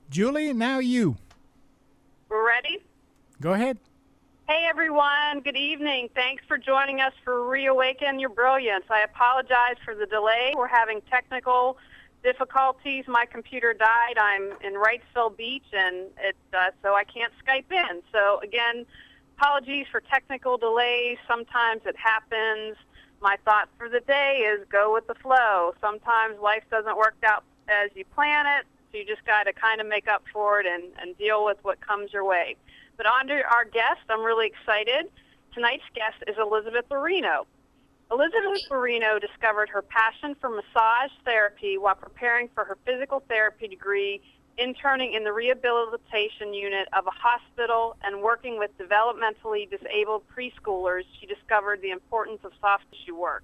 Julie, now you. We're ready? Go ahead. Hey everyone, good evening. Thanks for joining us for Reawaken Your Brilliance. I apologize for the delay. We're having technical difficulties. My computer died. I'm in Wrightsville Beach, and so I can't Skype in. So again, apologies for technical delays. Sometimes it happens. My thought for the day is go with the flow. Sometimes life doesn't work out as you plan it, so you just got to kind of make up for it and deal with what comes your way. But on to our guest, I'm really excited. Tonight's guest is Elizabeth Laurino. Elizabeth Laurino discovered her passion for massage therapy while preparing for her physical therapy degree, interning in the rehabilitation unit of a hospital, and working with developmentally disabled preschoolers. She discovered the importance of soft tissue work.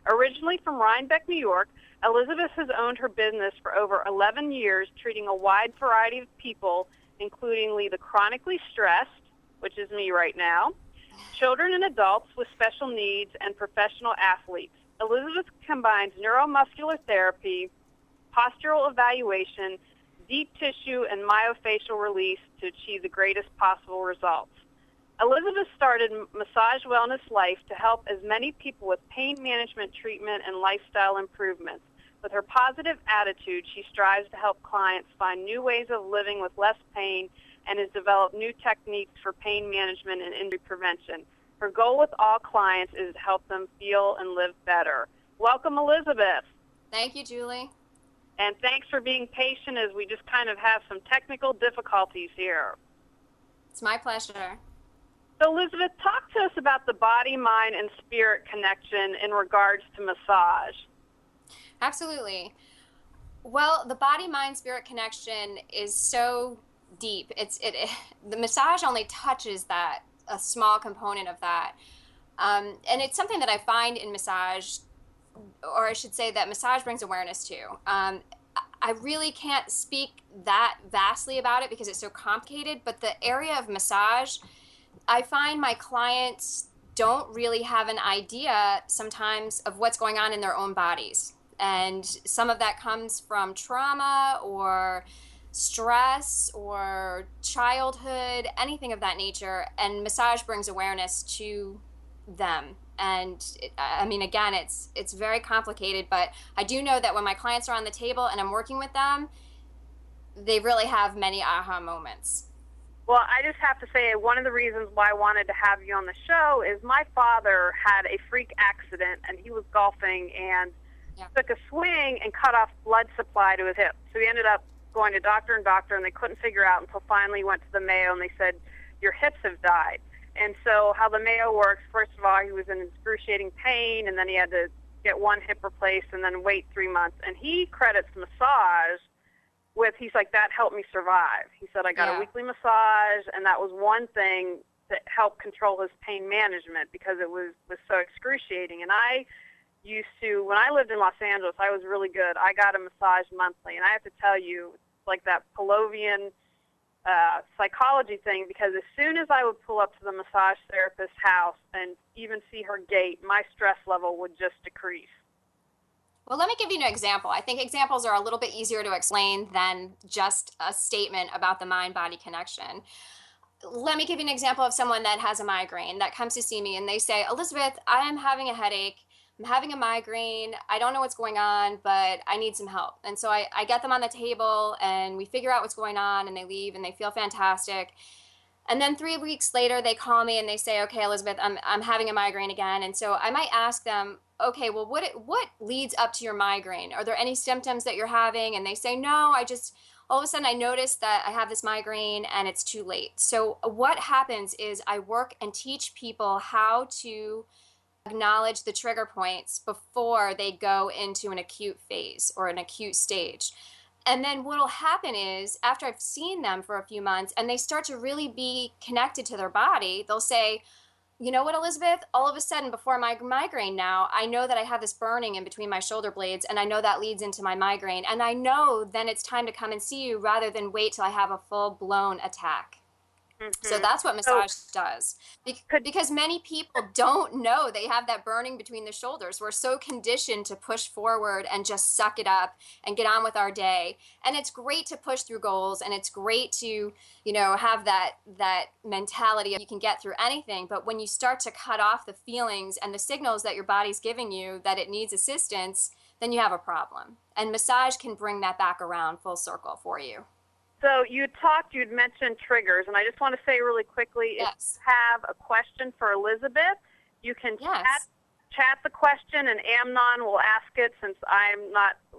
Originally from Rhinebeck, New York, Elizabeth has owned her business for over 11 years, treating a wide variety of people, including the chronically stressed, which is me right now, children and adults with special needs, and professional athletes. Elizabeth combines neuromuscular therapy, postural evaluation, deep tissue, and myofascial release to achieve the greatest possible results. Elizabeth started Massage Wellness Life to help as many people with pain management treatment and lifestyle improvements. With her positive attitude, she strives to help clients find new ways of living with less pain and has developed new techniques for pain management and injury prevention. Her goal with all clients is to help them feel and live better. Welcome, Elizabeth. Thank you, Julie. And thanks for being patient as we just kind of have some technical difficulties here. It's my pleasure. So, Elizabeth, talk to us about the body, mind, and spirit connection in regards to massage. Absolutely. Well, the body-mind-spirit connection is so deep. The massage only touches that, a small component of that. And it's something that I find in massage, or I should say that massage brings awareness to. I really can't speak that vastly about it because it's so complicated, but the area of massage, I find my clients don't really have an idea sometimes of what's going on in their own bodies. And some of that comes from trauma or stress or childhood, anything of that nature. And massage brings awareness to them. And again, it's very complicated, but I do know that when my clients are on the table and I'm working with them, they really have many aha moments. Well, I just have to say one of the reasons why I wanted to have you on the show is my father had a freak accident, and he was golfing and took a swing and cut off blood supply to his hip. So he ended up going to doctor, and they couldn't figure out until finally he went to the Mayo, and they said, your hips have died. And so how the Mayo works, first of all, he was in excruciating pain, and then he had to get one hip replaced and then wait 3 months. And he credits massage with, he's like, that helped me survive. He said, I got a weekly massage, and that was one thing that helped control his pain management because it was so excruciating. And I used to, when I lived in Los Angeles, I was really good. I got a massage monthly, and I have to tell you, it's like that Pavlovian psychology thing, because as soon as I would pull up to the massage therapist's house and even see her gait, my stress level would just decrease. Well, let me give you an example. I think examples are a little bit easier to explain than just a statement about the mind-body connection. Let me give you an example of someone that has a migraine that comes to see me and they say, Elizabeth, I am having a headache. I'm having a migraine. I don't know what's going on, but I need some help. And so I get them on the table and we figure out what's going on and they leave and they feel fantastic. And then 3 weeks later, they call me and they say, okay, Elizabeth, I'm having a migraine again. And so I might ask them, okay, well, what leads up to your migraine? Are there any symptoms that you're having? And they say, no, all of a sudden I noticed that I have this migraine and it's too late. So what happens is I work and teach people how to acknowledge the trigger points before they go into an acute phase or an acute stage. And then what will happen is after I've seen them for a few months and they start to really be connected to their body, they'll say, you know what, Elizabeth, all of a sudden before my migraine now, I know that I have this burning in between my shoulder blades and I know that leads into my migraine. And I know then it's time to come and see you rather than wait till I have a full blown attack. So that's what massage does. Because many people don't know they have that burning between the shoulders. We're so conditioned to push forward and just suck it up and get on with our day. And it's great to push through goals, and it's great to, have that mentality of you can get through anything. But when you start to cut off the feelings and the signals that your body's giving you that it needs assistance, then you have a problem. And massage can bring that back around full circle for you. So you'd mentioned triggers, and I just want to say really quickly, yes. If you have a question for Elizabeth, you can chat the question, and Amnon will ask it since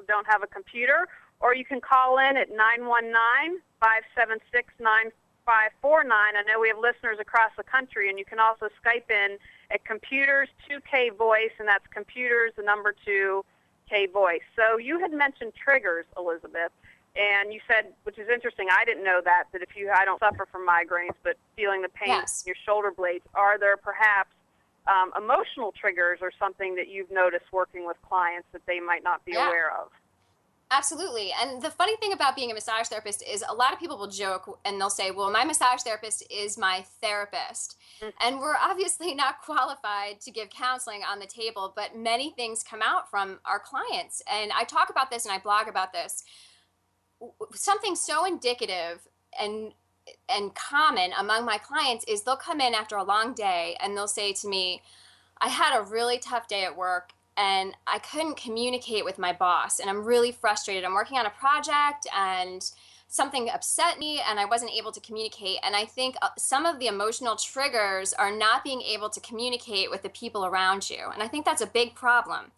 don't have a computer, or you can call in at 919-576-9549. I know we have listeners across the country, and you can also Skype in at computers 2K voice, and that's computers, the number 2K voice. So you had mentioned triggers, Elizabeth. And you said, which is interesting, I didn't know that if I don't suffer from migraines, but feeling the pain in your shoulder blades, are there perhaps emotional triggers or something that you've noticed working with clients that they might not be aware of? Absolutely. And the funny thing about being a massage therapist is a lot of people will joke and they'll say, well, my massage therapist is my therapist. Mm-hmm. And we're obviously not qualified to give counseling on the table, but many things come out from our clients. And I talk about this and I blog about this. Something so indicative and common among my clients is they'll come in after a long day and they'll say to me, I had a really tough day at work and I couldn't communicate with my boss and I'm really frustrated. I'm working on a project and something upset me and I wasn't able to communicate. And I think some of the emotional triggers are not being able to communicate with the people around you. And I think that's a big problem.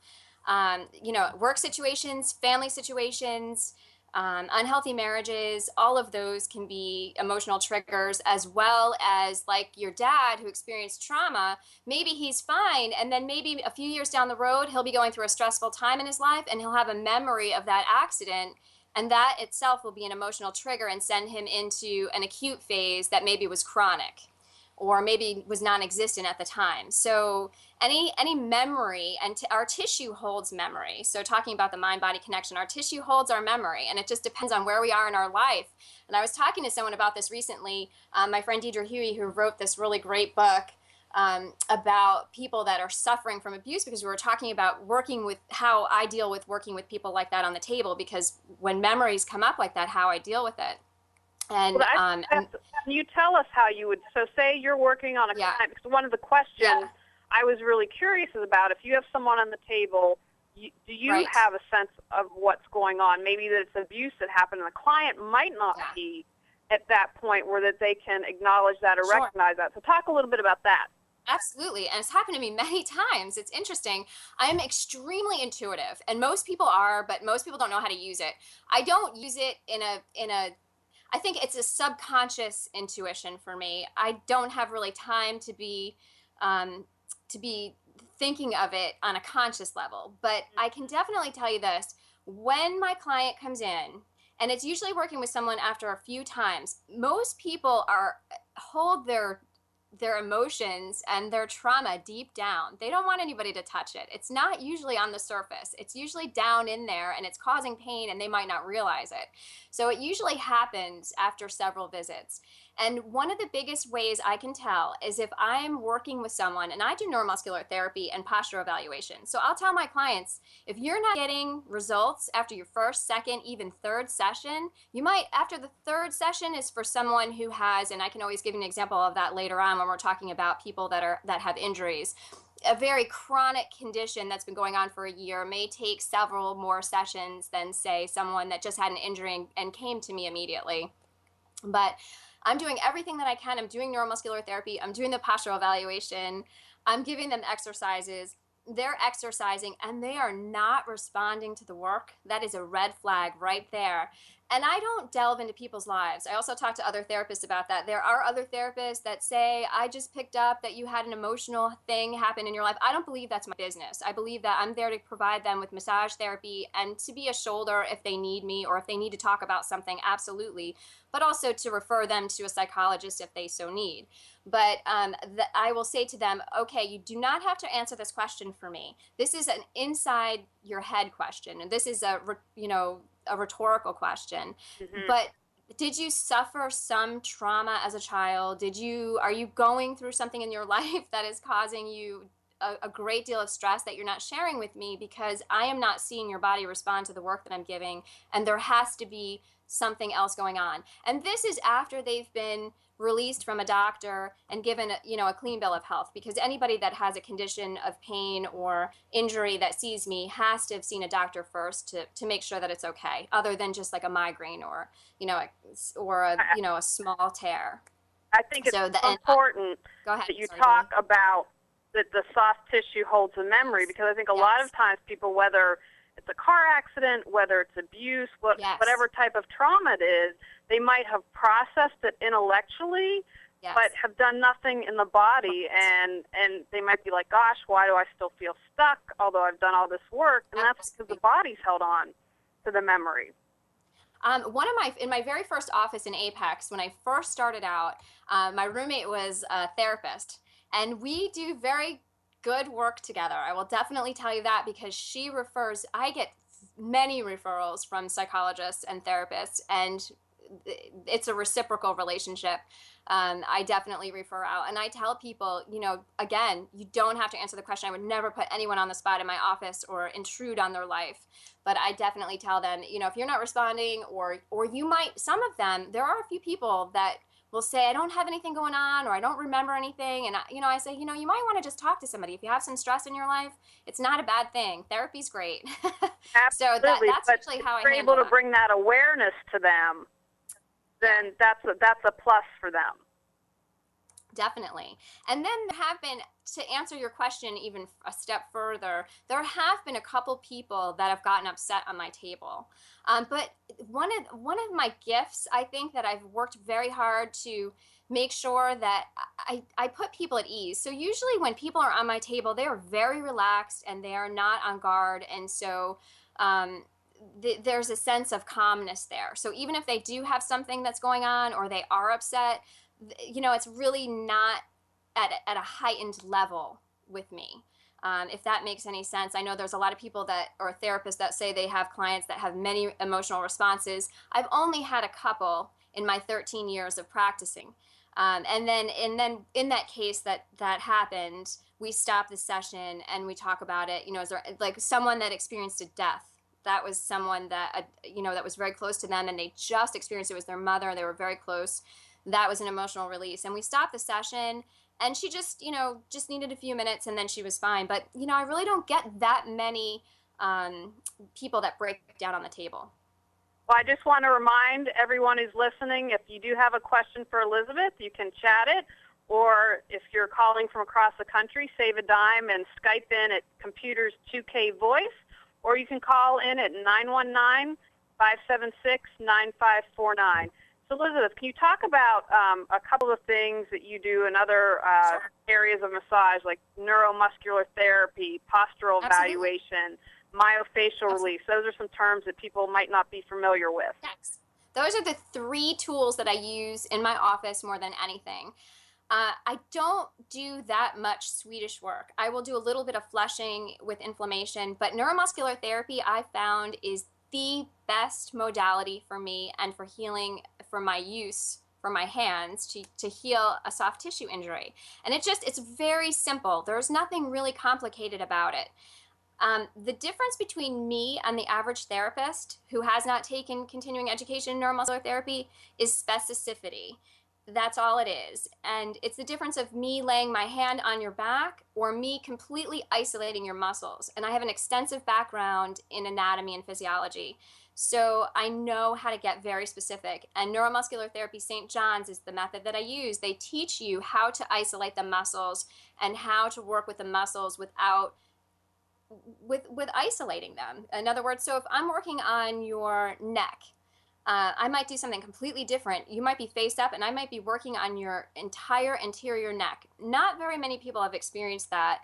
Work situations, family situations, unhealthy marriages, all of those can be emotional triggers, as well as like your dad who experienced trauma. Maybe he's fine, and then maybe a few years down the road, he'll be going through a stressful time in his life, and he'll have a memory of that accident, and that itself will be an emotional trigger and send him into an acute phase that maybe was chronic or maybe was non-existent at the time. So any memory, and our tissue holds memory. So talking about the mind-body connection, our tissue holds our memory, and it just depends on where we are in our life. And I was talking to someone about this recently, my friend Deidre Huey, who wrote this really great book about people that are suffering from abuse, because we were talking about how I deal with working with people like that on the table, because when memories come up like that, how I deal with it. And can you tell us how you would, so say you're working on a client, because one of the questions I was really curious about, if you have someone on the table, do you have a sense of what's going on? Maybe that it's abuse that happened and the client might not be at that point where that they can acknowledge that or recognize that. So talk a little bit about that. Absolutely. And it's happened to me many times. It's interesting. I am extremely intuitive, and most people are, but most people don't know how to use it. I don't use it I think it's a subconscious intuition for me. I don't have really time to be thinking of it on a conscious level. But I can definitely tell you this. When my client comes in, and it's usually working with someone after a few times, most people hold their emotions and their trauma deep down. They don't want anybody to touch it. It's not usually on the surface. It's usually down in there, and it's causing pain, and they might not realize it. So it usually happens after several visits. And one of the biggest ways I can tell is if I'm working with someone, and I do neuromuscular therapy and postural evaluation. So I'll tell my clients, if you're not getting results after your first, second, even third session, you might, after the third session is for someone who has, and I can always give you an example of that later on when we're talking about people that have injuries. A very chronic condition that's been going on for a year may take several more sessions than, say, someone that just had an injury and came to me immediately. But I'm doing everything that I can. I'm doing neuromuscular therapy. I'm doing the postural evaluation. I'm giving them exercises. They're exercising and they are not responding to the work. That is a red flag right there. And I don't delve into people's lives. I also talk to other therapists about that. There are other therapists that say, I just picked up that you had an emotional thing happen in your life. I don't believe that's my business. I believe that I'm there to provide them with massage therapy and to be a shoulder if they need me, or if they need to talk about something, absolutely. But also to refer them to a psychologist if they so need. But I will say to them, okay, you do not have to answer this question for me. This is an inside your head question. And this is a rhetorical question. Mm-hmm. But Did you suffer some trauma as a child? Are you going through something in your life that is causing you a great deal of stress that you're not sharing with me, because I am not seeing your body respond to the work that I'm giving, and there has to be something else going on. And this is after they've been released from a doctor and given a clean bill of health, because anybody that has a condition of pain or injury that sees me has to have seen a doctor first to make sure that it's okay, other than just like a migraine or a small tear. I think it's So important go ahead. that you Sorry, talk about that the soft tissue holds a memory, because I think a lot of times people, whether it's a car accident, whether it's abuse, whatever type of trauma it is, they might have processed it intellectually, but have done nothing in the body, and they might be like, gosh, why do I still feel stuck, although I've done all this work? And that's because the body's held on to the memory. In my very first office in Apex, when I first started out, my roommate was a therapist, and we do very good work together. I will definitely tell you that, because I get many referrals from psychologists and therapists, and it's a reciprocal relationship. I definitely refer out, and I tell people, again, you don't have to answer the question. I would never put anyone on the spot in my office or intrude on their life, but I definitely tell them, if you're not responding, or some of them, there are a few people that will say, I don't have anything going on, or I don't remember anything. And I say, you might want to just talk to somebody. If you have some stress in your life, it's not a bad thing. Therapy's great. So that's actually how I handle it. If you're able to bring that awareness to them, then that's a plus for them. Definitely. And then there have been, to answer your question even a step further, there have been a couple people that have gotten upset on my table. But one of my gifts, I think, that I've worked very hard to make sure that I put people at ease. So usually when people are on my table, they are very relaxed and they are not on guard. And so there's a sense of calmness there. So even if they do have something that's going on, or they are upset, it's really not at a heightened level with me. If that makes any sense. I know there's a lot of people or therapists that say they have clients that have many emotional responses. I've only had a couple in my 13 years of practicing. And then in that case that happened, we stop the session and we talk about it. Is there like someone that experienced a death? That was someone that, that was very close to them, and they just experienced it. It was their mother, and they were very close. That was an emotional release. And we stopped the session, and she just needed a few minutes, and then she was fine. But, I really don't get that many people that break down on the table. Well, I just want to remind everyone who's listening, if you do have a question for Elizabeth, you can chat it. Or if you're calling from across the country, save a dime and Skype in at Computers 2K Voice. Or you can call in at 919-576-9549. So, Elizabeth, can you talk about a couple of things that you do in other areas of massage, like neuromuscular therapy, postural evaluation, myofascial release? Those are some terms that people might not be familiar with. Yes. Those are the 3 tools that I use in my office more than anything. I don't do that much Swedish work. I will do a little bit of flushing with inflammation, but neuromuscular therapy I found is the best modality for me and for healing, for my use, for my hands to heal a soft tissue injury. And it's very simple. There's nothing really complicated about it. The difference between me and the average therapist who has not taken continuing education in neuromuscular therapy is specificity. That's all it is. And it's the difference of me laying my hand on your back or me completely isolating your muscles. And I have an extensive background in anatomy and physiology, so I know how to get very specific. And Neuromuscular Therapy St. John's is the method that I use. They teach you how to isolate the muscles and how to work with the muscles without with isolating them. In other words, so if I'm working on your neck, I might do something completely different. You might be face up, and I might be working on your entire interior neck. Not very many people have experienced that.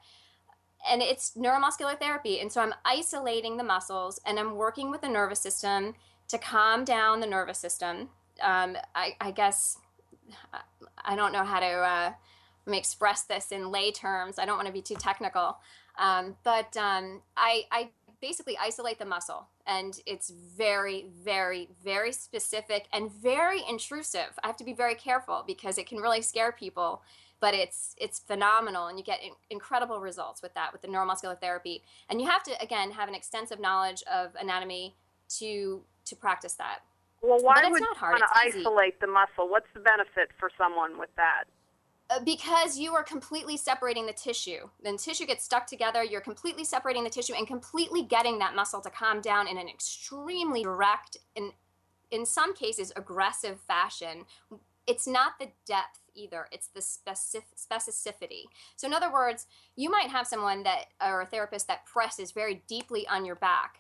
And it's neuromuscular therapy. And so I'm isolating the muscles, and I'm working with the nervous system to calm down the nervous system. I guess I don't know how to express this in lay terms. I don't want to be too technical. But I basically isolate the muscle, and it's very, very, very specific and very intrusive. I have to be very careful because it can really scare people, but it's phenomenal, and you get incredible results with that, with the neuromuscular therapy. And you have to, again, have an extensive knowledge of anatomy to practice that. Well, why But it's would not you hard. want to It's easy. isolate the muscle? What's the benefit for someone with that? Because you are completely separating the tissue. Then tissue gets stuck together, you're completely separating the tissue and completely getting that muscle to calm down in an extremely direct, in some cases, aggressive fashion. It's not the depth either, it's the specificity. So in other words, you might have someone that, or a therapist that presses very deeply on your back.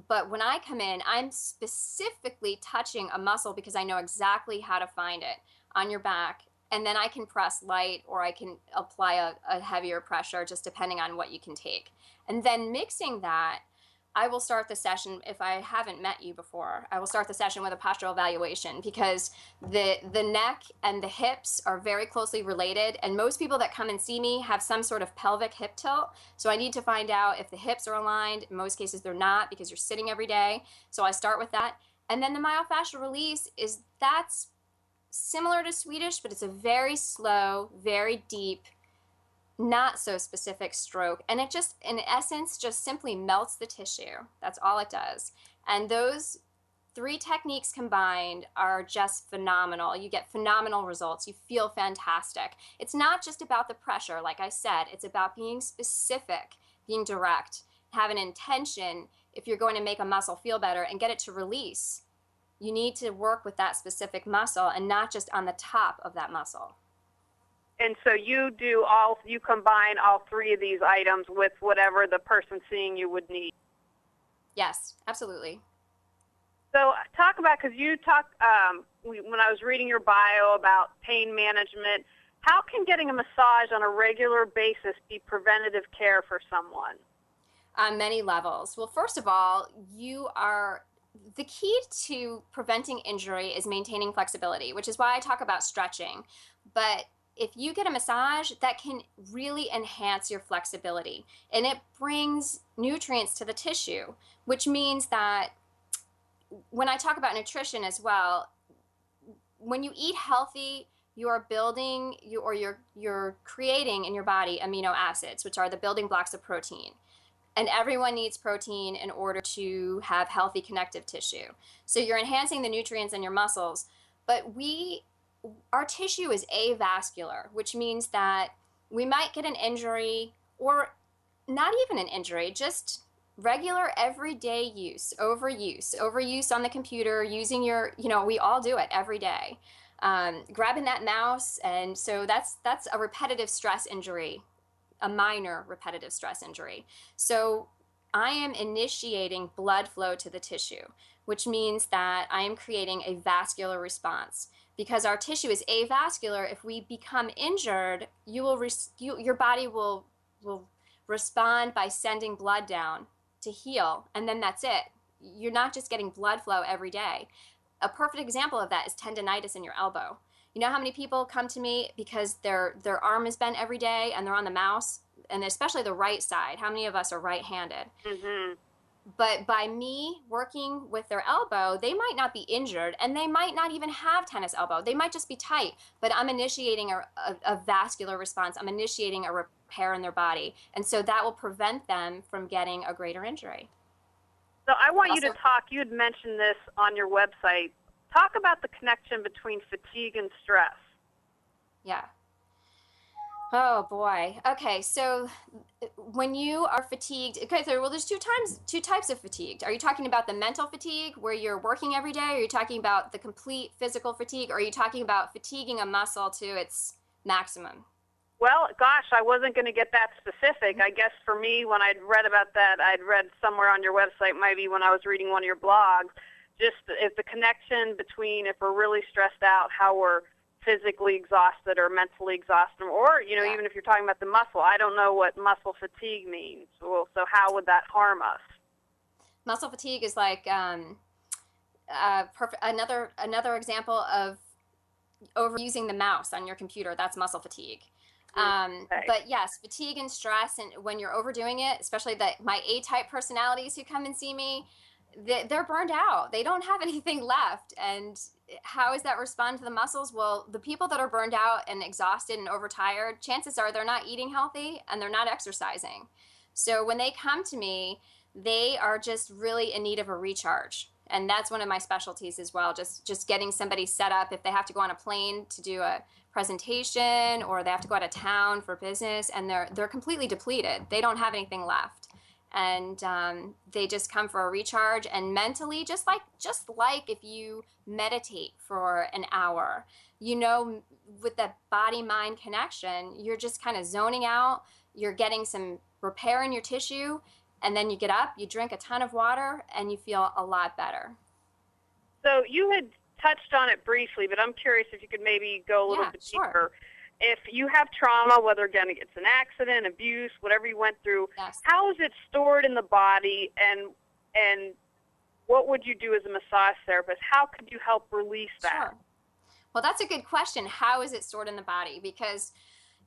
But when I come in, I'm specifically touching a muscle because I know exactly how to find it on your back. And then I can press light, or I can apply a heavier pressure, just depending on what you can take. And then mixing that, I will start the session, if I haven't met you before, I will start the session with a postural evaluation, because the neck and the hips are very closely related. And most people that come and see me have some sort of pelvic hip tilt. So I need to find out if the hips are aligned. In most cases, they're not, because you're sitting every day. So I start with that. And then the myofascial release that's similar to Swedish, but it's a very slow, very deep, not so specific stroke. And it just, in essence, just simply melts the tissue. That's all it does. And those 3 techniques combined are just phenomenal. You get phenomenal results. You feel fantastic. It's not just about the pressure, like I said. It's about being specific, being direct, have an intention. If you're going to make a muscle feel better and get it to release, you need to work with that specific muscle and not just on the top of that muscle. And so you combine all 3 of these items with whatever the person seeing you would need. Yes, absolutely. So talk about, because you talked, when I was reading your bio about pain management, how can getting a massage on a regular basis be preventative care for someone? On many levels. Well, first of all, the key to preventing injury is maintaining flexibility, which is why I talk about stretching. But if you get a massage, that can really enhance your flexibility, and it brings nutrients to the tissue, which means that when I talk about nutrition as well, when you eat healthy, you are building, you're creating in your body amino acids, which are the building blocks of protein. And everyone needs protein in order to have healthy connective tissue. So you're enhancing the nutrients in your muscles, but our tissue is avascular, which means that we might get an injury, or not even an injury, just regular everyday use, overuse on the computer, using we all do it every day. Grabbing that mouse, and so that's a repetitive stress injury, a minor repetitive stress injury. So I am initiating blood flow to the tissue, which means that I am creating a vascular response. Because our tissue is avascular, if we become injured, your body will respond by sending blood down to heal, and then that's it. You're not just getting blood flow every day. A perfect example of that is tendonitis in your elbow. You know how many people come to me because their arm is bent every day and they're on the mouse, and especially the right side. How many of us are right-handed? Mm-hmm. But by me working with their elbow, they might not be injured, and they might not even have tennis elbow. They might just be tight, but I'm initiating a vascular response. I'm initiating a repair in their body, and so that will prevent them from getting a greater injury. So I want you to talk, you had mentioned this on your website. Talk about the connection between fatigue and stress. Yeah. Oh boy. Okay, so when you are fatigued, okay, so there's two types of fatigue. Are you talking about the mental fatigue where you're working every day? Are you talking about the complete physical fatigue? Or are you talking about fatiguing a muscle to its maximum? Well, gosh, I wasn't going to get that specific. I guess for me, when I'd read about that, I'd read somewhere on your website, maybe when I was reading one of your blogs, just if the connection between if we're really stressed out, how we're physically exhausted or mentally exhausted, or, even if you're talking about the muscle, I don't know what muscle fatigue means. So how would that harm us? Muscle fatigue is like another example of overusing the mouse on your computer. That's muscle fatigue. But yes, fatigue and stress, and when you're overdoing it, especially my A-type personalities who come and see me, they're burned out. They don't have anything left. And how does that respond to the muscles? Well, the people that are burned out and exhausted and overtired, chances are they're not eating healthy and they're not exercising. So when they come to me, they are just really in need of a recharge. And that's one of my specialties as well, just getting somebody set up if they have to go on a plane to do a presentation or they have to go out of town for business and they're completely depleted. They don't have anything left. And they just come for a recharge, and mentally, just like if you meditate for an hour, with the body-mind connection, you're just kind of zoning out, you're getting some repair in your tissue, and then you get up, you drink a ton of water, and you feel a lot better. So you had touched on it briefly, but I'm curious if you could maybe go a little bit deeper. If you have trauma, whether again it's an accident, abuse, whatever you went through, yes. How is it stored in the body, and what would you do as a massage therapist? How could you help release that? Sure. Well, that's a good question. How is it stored in the body? Because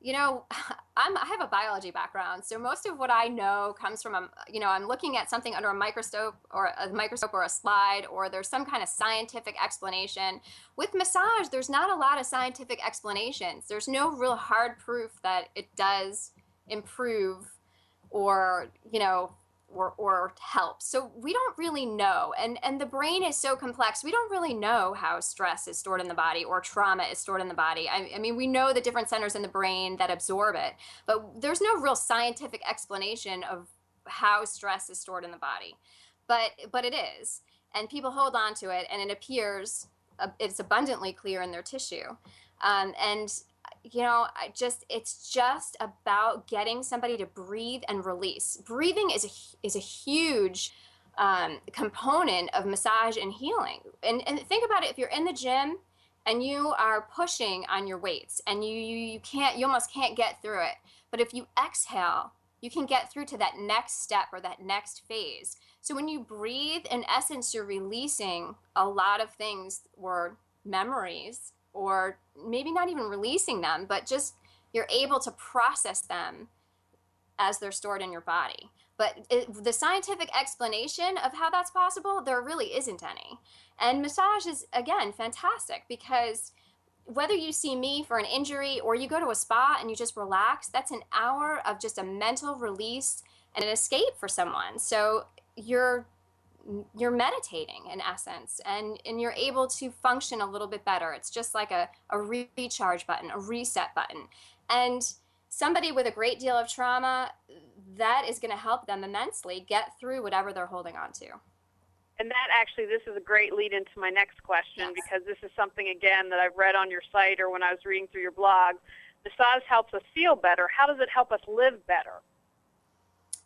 I have a biology background, so most of what I know comes from I'm looking at something under a microscope or a slide, or there's some kind of scientific explanation. With massage, there's not a lot of scientific explanations. There's no real hard proof that it does improve or help. So we don't really know. And the brain is so complex. We don't really know how stress is stored in the body or trauma is stored in the body. I mean, we know the different centers in the brain that absorb it, but there's no real scientific explanation of how stress is stored in the body. But it is. And people hold on to it, and it appears it's abundantly clear in their tissue. It's just about getting somebody to breathe and release. Breathing is a huge component of massage and healing. And think about it, if you're in the gym and you are pushing on your weights and you almost can't get through it. But if you exhale, you can get through to that next step or that next phase. So when you breathe, in essence, you're releasing a lot of things or memories, or maybe not even releasing them, but just you're able to process them as they're stored in your body. But the scientific explanation of how that's possible, there really isn't any. And massage is, again, fantastic, because whether you see me for an injury or you go to a spa and you just relax, that's an hour of just a mental release and an escape for someone. So you're meditating in essence, and you're able to function a little bit better. It's just like a recharge button, a reset button. And somebody with a great deal of trauma, that is going to help them immensely get through whatever they're holding on to. And that actually, this is a great lead into my next question, Yes. because this is something, again, that I've read on your site or when I was reading through your blog. Massage helps us feel better. How does it help us live better?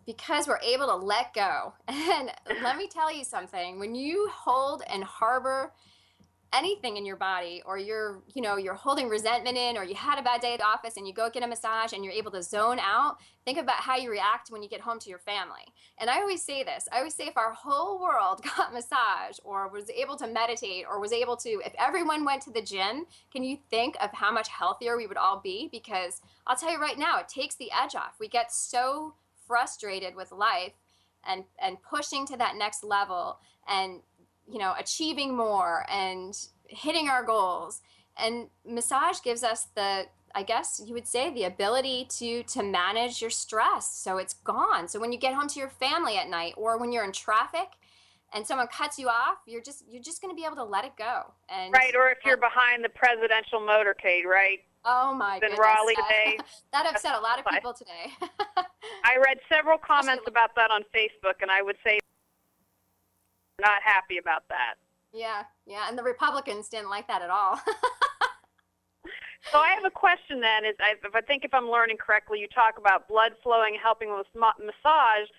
Because we're able to let go. And let me tell you something, when you hold and harbor anything in your body, or you're holding resentment in, or you had a bad day at the office and you go get a massage and you're able to zone out, think about how you react when you get home to your family. And I always say this, if our whole world got massage or was able to meditate or was able to, if everyone went to the gym, can you think of how much healthier we would all be? Because I'll tell you right now, it takes the edge off. We get so frustrated with life and pushing to that next level and achieving more and hitting our goals. And massage gives us the, I guess you would say, the ability to manage your stress so it's gone. So when you get home to your family at night, or when you're in traffic and someone cuts you off, you're just going to be able to let it go. And right, or if you're behind the presidential motorcade, right? Oh my goodness. In Raleigh today. That upset a lot of people today. I read several comments about that on Facebook, and I would say not happy about that. Yeah, and the Republicans didn't like that at all. So I have a question then. If I'm learning correctly, you talk about blood flowing, helping with massage.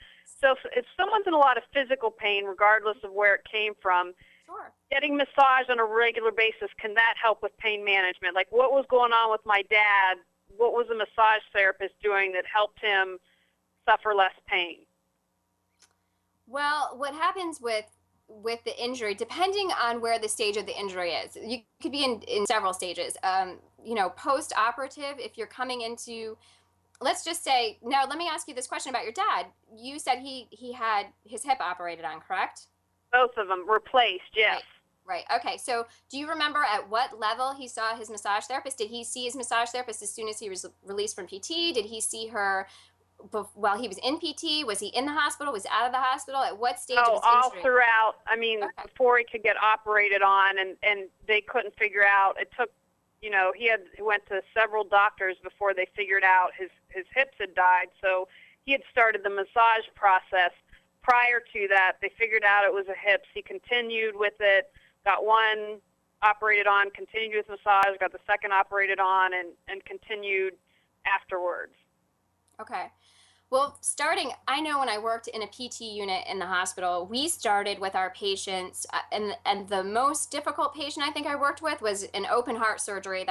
So if someone's in a lot of physical pain, regardless of where it came from, Sure. Getting massage on a regular basis, can that help with pain management? Like, what was going on with my dad? What was a massage therapist doing that helped him suffer less pain? Well, what happens with with the injury, depending on where the stage of the injury is. You could be in several stages. Post-operative, if you're coming into, let's just say, now let me ask you this question about your dad. You said he had his hip operated on, correct? Both of them replaced, yes. Right. Okay. So do you remember at what level he saw his massage therapist? Did he see his massage therapist as soon as he was released from PT? Did he see her while he was in PT? Was he in the hospital? Was he out of the hospital? At what stage of his all injury? throughout. Okay. Before he could get operated on, and they couldn't figure out. It took, he went to several doctors before they figured out his hips had died. So he had started the massage process. Prior to that, they figured out it was a hips. He continued with it, got one operated on, continued with massage, got the second operated on, and continued afterwards. Okay. Well, I know when I worked in a PT unit in the hospital, we started with our patients, and the most difficult patient I think I worked with was an open heart surgery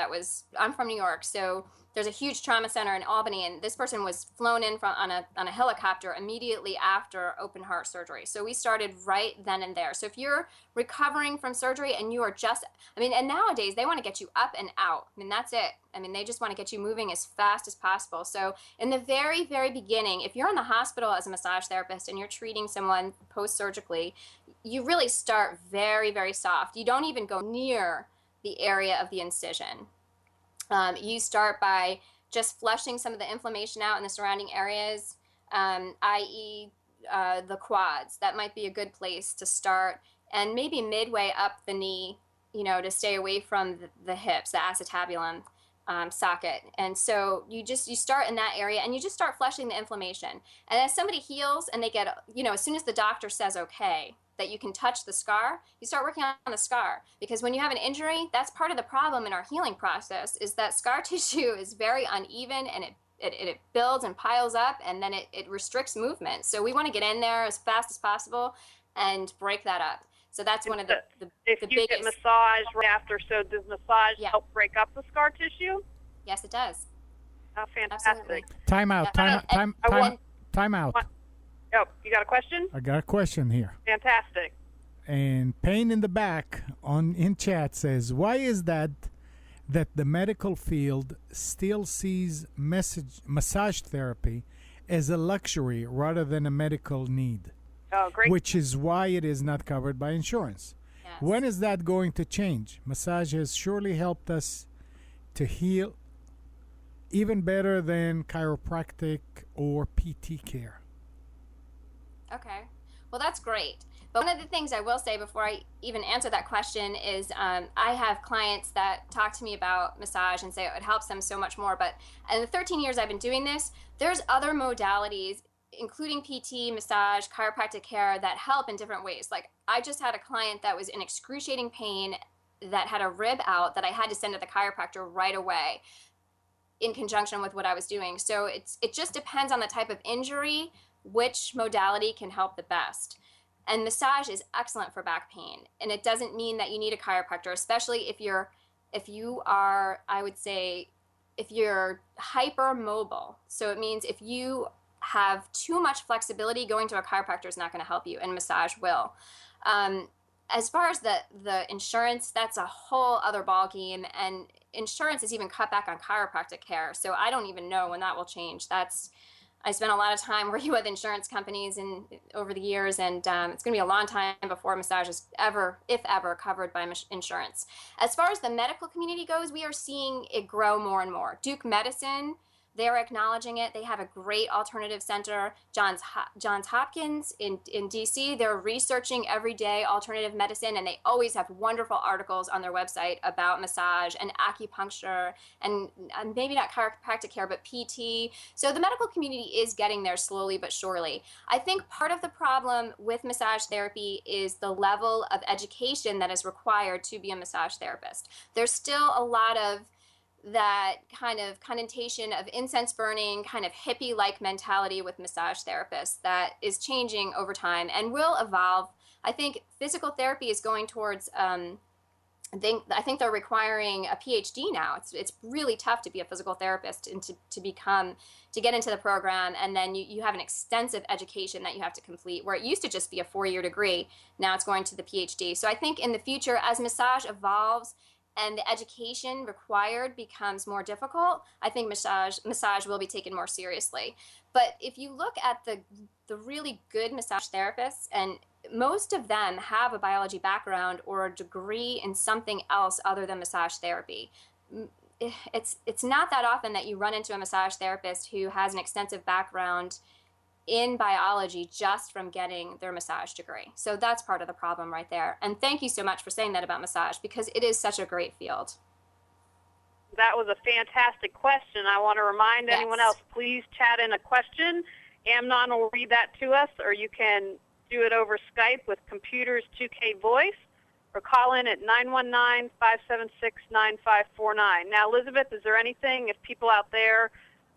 I'm from New York, so there's a huge trauma center in Albany, and this person was flown in on a helicopter immediately after open heart surgery. So we started right then and there. So if you're recovering from surgery and you are and nowadays they want to get you up and out. That's it. They just want to get you moving as fast as possible. So in the very, very beginning, if you're in the hospital as a massage therapist and you're treating someone post-surgically, you really start very, very soft. You don't even go near the area of the incision. You start by just flushing some of the inflammation out in the surrounding areas, i.e. The quads. That might be a good place to start, and maybe midway up the knee, to stay away from the hips, the acetabulum socket. And so you start in that area, and you just start flushing the inflammation. And as somebody heals and they get, as soon as the doctor says okay, that you can touch the scar, you start working on the scar. Because when you have an injury, that's part of the problem in our healing process, is that scar tissue is very uneven, and it builds and piles up, and then it restricts movement. So we want to get in there as fast as possible and break that up. So that's one of the if the you biggest. Get massage right after, so does massage help break up the scar tissue? Yes, it does. Oh, fantastic. Absolutely. Time out. Time out. Oh, you got a question? I got a question here. Fantastic. And Pain in the Back in chat says, why is that the medical field still sees massage therapy as a luxury rather than a medical need? Oh, great. Which is why it is not covered by insurance. Yes. When is that going to change? Massage has surely helped us to heal even better than chiropractic or PT care. Okay. Well, that's great. But one of the things I will say before I even answer that question is I have clients that talk to me about massage and say it helps them so much more. But in the 13 years I've been doing this, there's other modalities, including PT, massage, chiropractic care, that help in different ways. Like, I just had a client that was in excruciating pain, that had a rib out, that I had to send to the chiropractor right away in conjunction with what I was doing. So it just depends on the type of injury, which modality can help the best. And massage is excellent for back pain. And it doesn't mean that you need a chiropractor, especially if you are, I would say, if you're hypermobile. So it means if you have too much flexibility, going to a chiropractor is not going to help you, and massage will. As far as the insurance, that's a whole other ballgame, and insurance has even cut back on chiropractic care. So I don't even know when that will change. I spent a lot of time working with insurance companies over the years, and it's going to be a long time before massage is ever, if ever, covered by insurance. As far as the medical community goes, we are seeing it grow more and more. Duke Medicine, they're acknowledging it. They have a great alternative center. Johns Hopkins in DC, they're researching everyday alternative medicine, and they always have wonderful articles on their website about massage and acupuncture and maybe not chiropractic care, but PT. So the medical community is getting there slowly but surely. I think part of the problem with massage therapy is the level of education that is required to be a massage therapist. There's still a lot of that kind of connotation of incense burning, kind of hippie-like mentality with massage therapists that is changing over time and will evolve. I think physical therapy is going towards I think they're requiring a PhD now. It's really tough to be a physical therapist and to get into the program, and then you have an extensive education that you have to complete, where it used to just be a 4-year degree. Now it's going to the PhD. So I think in the future, as massage evolves and the education required becomes more difficult, I think massage will be taken more seriously. But if you look at the really good massage therapists, and most of them have a biology background or a degree in something else other than massage therapy. It's not that often that you run into a massage therapist who has an extensive background in biology just from getting their massage degree. So that's part of the problem right there. And thank you so much for saying that about massage, because it is such a great field. That was a fantastic question. I want to remind Yes. anyone else, please chat in a question. Amnon will read that to us, or you can do it over Skype with Computers 2K Voice, or call in at 919-576-9549. Now, Elizabeth, is there anything, if people out there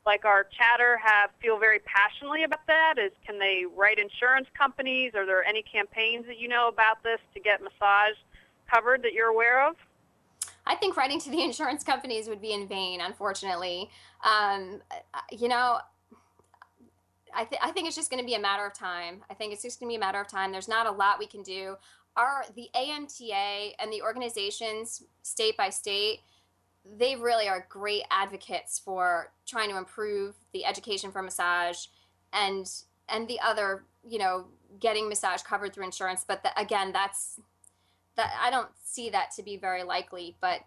like our chatter feel very passionately about that, can they write insurance companies? Are there any campaigns that you know about this to get massage covered that you're aware of? I think writing to the insurance companies would be in vain, unfortunately. You know, I think it's just going to be a matter of time. I think it's just going to be a matter of time. There's not a lot we can do. The AMTA and the organizations, state by state, they really are great advocates for trying to improve the education for massage and the other, getting massage covered through insurance. But again, that I don't see that to be very likely. But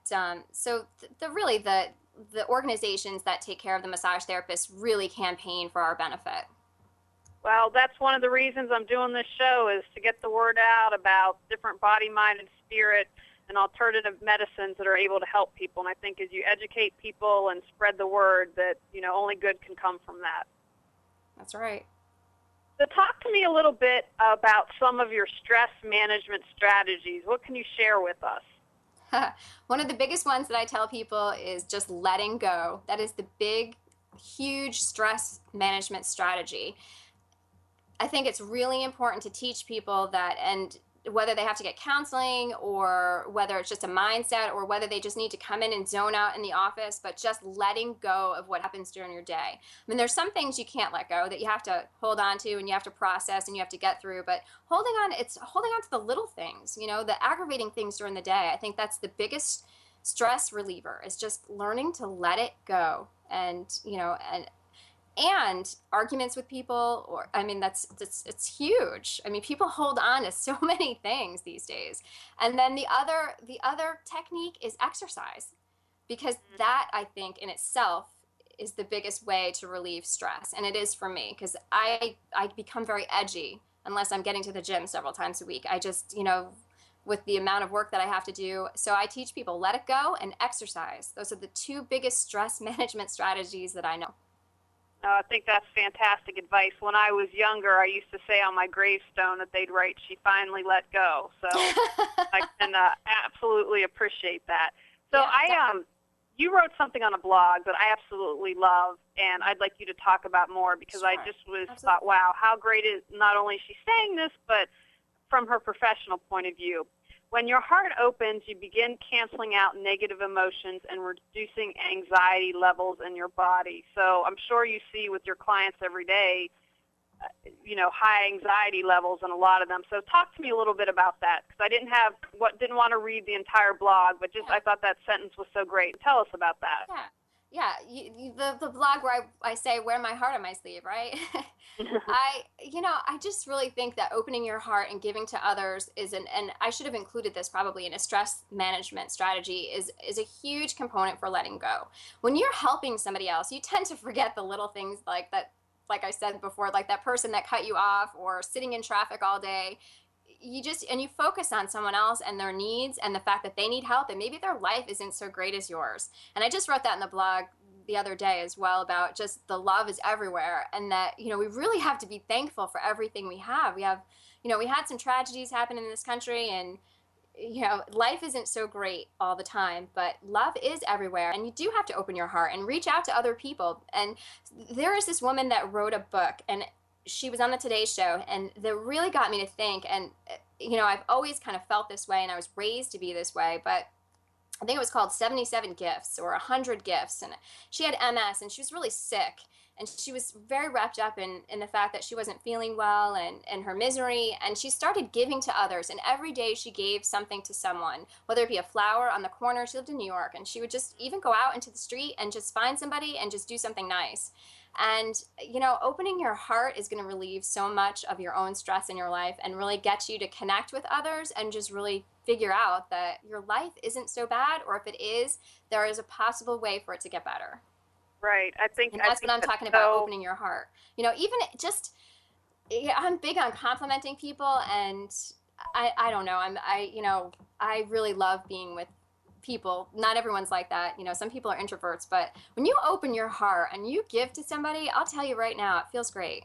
so the organizations that take care of the massage therapists really campaign for our benefit. Well, that's one of the reasons I'm doing this show, is to get the word out about different body, mind, and spirit and alternative medicines that are able to help people. And I think as you educate people and spread the word, that, only good can come from that. That's right. So talk to me a little bit about some of your stress management strategies. What can you share with us? One of the biggest ones that I tell people is just letting go. That is the big, huge stress management strategy. I think it's really important to teach people that, and whether they have to get counseling or whether it's just a mindset or whether they just need to come in and zone out in the office, but just letting go of what happens during your day. I mean, there's some things you can't let go that you have to hold on to and you have to process and you have to get through, but holding on to the little things, the aggravating things during the day. I think that's the biggest stress reliever, is just learning to let it go. And arguments with people, it's huge. I mean, people hold on to so many things these days. And then the other technique is exercise, because that, I think, in itself is the biggest way to relieve stress. And it is for me, because I become very edgy unless I'm getting to the gym several times a week. I just, with the amount of work that I have to do. So I teach people, let it go and exercise. Those are the two biggest stress management strategies that I know. I think that's fantastic advice. When I was younger, I used to say on my gravestone that they'd write, "She finally let go." So I can absolutely appreciate that. So Yeah, you wrote something on a blog that I absolutely love, and I'd like you to talk about more, because I Sure. just Absolutely. thought, wow, how great is not only she saying this, but from her professional point of view. When your heart opens, you begin canceling out negative emotions and reducing anxiety levels in your body. So I'm sure you see with your clients every day, high anxiety levels in a lot of them. So talk to me a little bit about that, because I didn't want to read the entire blog, but just I thought that sentence was so great. Tell us about that. Yeah. The blog where I say wear my heart on my sleeve, right? I just really think that opening your heart and giving to others and I should have included this probably in a stress management strategy, is a huge component for letting go. When you're helping somebody else, you tend to forget the little things like that, like I said before, like that person that cut you off or sitting in traffic all day. You focus on someone else and their needs and the fact that they need help, and maybe their life isn't so great as yours. And I just wrote that in the blog the other day as well, about just the love is everywhere, and that, we really have to be thankful for everything we have. We have, we had some tragedies happen in this country, and, life isn't so great all the time, but love is everywhere. And you do have to open your heart and reach out to other people. And there is this woman that wrote a book, and she was on the Today Show, and that really got me to think. And, I've always kind of felt this way, and I was raised to be this way, but I think it was called 77 Gifts or 100 Gifts. And she had MS and she was really sick. And she was very wrapped up in the fact that she wasn't feeling well and her misery. And she started giving to others. And every day she gave something to someone, whether it be a flower on the corner. She lived in New York. And she would just even go out into the street and just find somebody and just do something nice. And, opening your heart is going to relieve so much of your own stress in your life and really get you to connect with others and just really figure out that your life isn't so bad, or if it is, there is a possible way for it to get better. Right. And that's what I'm talking about, opening your heart. Even just, I'm big on complimenting people, and I don't know, I really love being with people. Not everyone's like that. Some people are introverts, but when you open your heart and you give to somebody, I'll tell you right now, it feels great.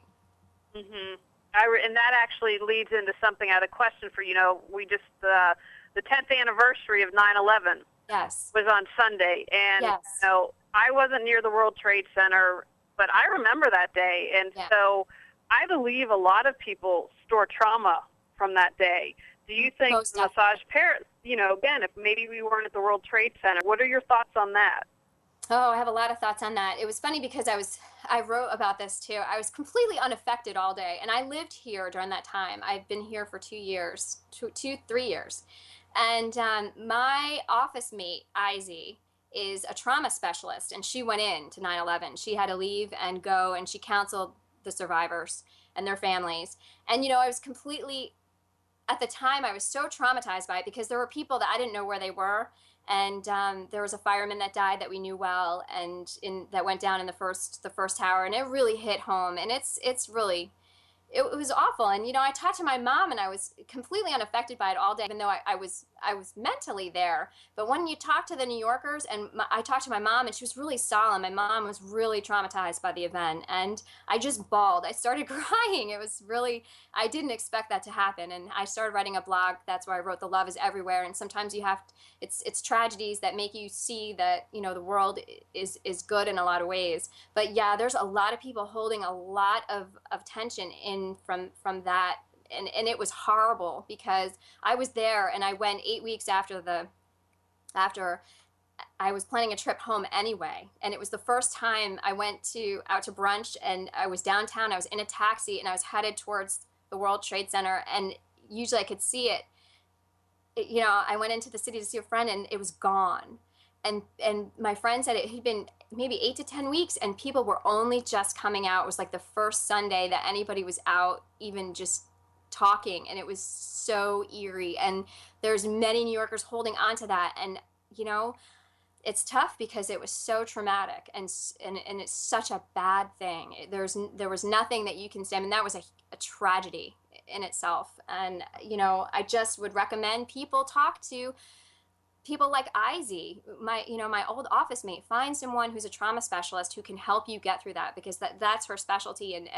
Mm-hmm. And that actually leads into something I had a question for. We just, the 10th anniversary of 9/11 Yes. was on Sunday. And, Yes. I wasn't near the World Trade Center, but I remember that day. And so I believe a lot of people store trauma from that day. Do you think massage parents, again, if maybe we weren't at the World Trade Center, what are your thoughts on that? Oh, I have a lot of thoughts on that. It was funny because I wrote about this too. I was completely unaffected all day, and I lived here during that time. I've been here for 3 years. And my office mate, Izzy, is a trauma specialist, and she went in to 9/11. She had to leave and go, and she counseled the survivors and their families. And, I was completely, at the time, I was so traumatized by it because there were people that I didn't know where they were. And there was a fireman that died that we knew well, and that went down in the first tower, and it really hit home. And it's really, it was awful. And I talked to my mom, and I was completely unaffected by it all day, even though I was mentally there. But when you talk to the New Yorkers, and I talked to my mom, and she was really solemn. My mom was really traumatized by the event, and I just bawled. I started crying. It was really, I didn't expect that to happen. And I started writing a blog. That's why I wrote The Love is Everywhere. And sometimes you have, it's tragedies that make you see that, the world is good in a lot of ways. But yeah, there's a lot of people holding a lot of tension in from that. And it was horrible because I was there, and I went 8 weeks after I was planning a trip home anyway. And it was the first time I went out to brunch, and I was downtown. I was in a taxi, and I was headed towards the World Trade Center, and usually I could see it. I went into the city to see a friend, and it was gone. And my friend said it had been maybe 8 to 10 weeks, and people were only just coming out. It was like the first Sunday that anybody was out, even just talking, and it was so eerie. And there's many New Yorkers holding on to that, and it's tough because it was so traumatic, and it's such a bad thing. There was nothing that you can say. I mean, that was a tragedy in itself. And I just would recommend people talk to people like Izzy, my old office mate. Find someone who's a trauma specialist who can help you get through that, because that's her specialty. And